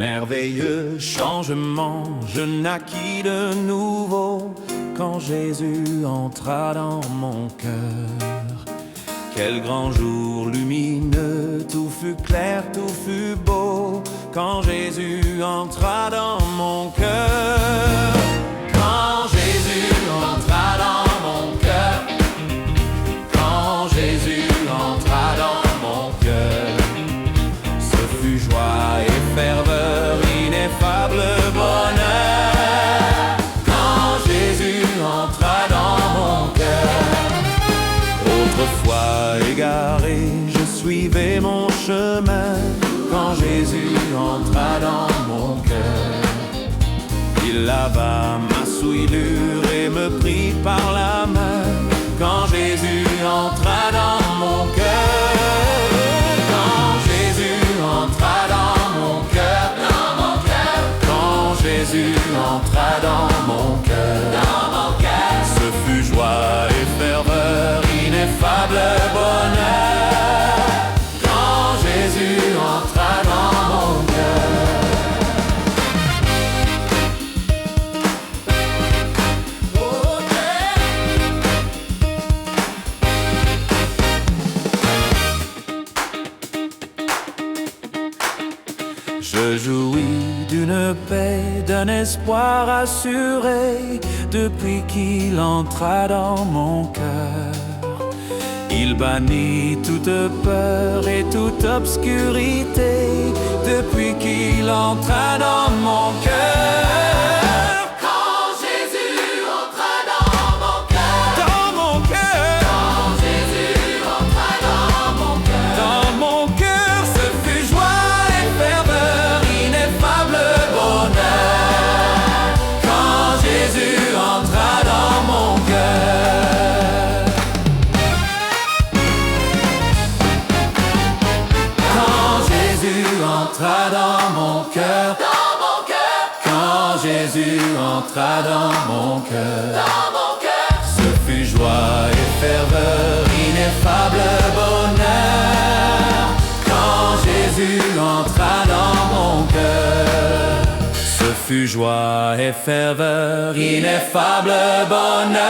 Merveilleux changement, je naquis de nouveau quand Jésus entra dans mon cœur. Quel grand jour lumineux, tout fut clair, tout fut beau quand Jésus entra dans mon cœur. Quand Jésus entra dans mon cœur, quand Jésus entra dans mon cœur, ce fut joie et ferveur, ineffable bonheur. Quand Jésus entra dans mon cœur, autrefois égaré, je suivais mon chemin. Quand Jésus entra dans mon cœur, il lava ma souillure et me prit par la main. Quand Jésus entra dans mon cœur, quand Jésus entra dans mon cœur, quand Jésus entra dans mon cœur, ce fut joie et ferveur, ineffable bonheur. Quand Jésus entra dans mon cœur. Je jouis d'une paix, d'un espoir assuré depuis qu'il entra dans mon cœur. Il bannit toute peur et toute obscurité depuis qu'il entra dans mon cœur. Quand Jésus entra dans mon cœur, dans mon cœur, quand Jésus entra dans mon cœur, ce fut joie et ferveur, ineffable bonheur. Quand Jésus entra dans mon cœur, entra dans mon cœur, quand Jésus entra dans mon cœur, ce fut joie et ferveur, ineffable bonheur. Quand Jésus entra dans mon cœur, ce fut joie et ferveur, ineffable bonheur.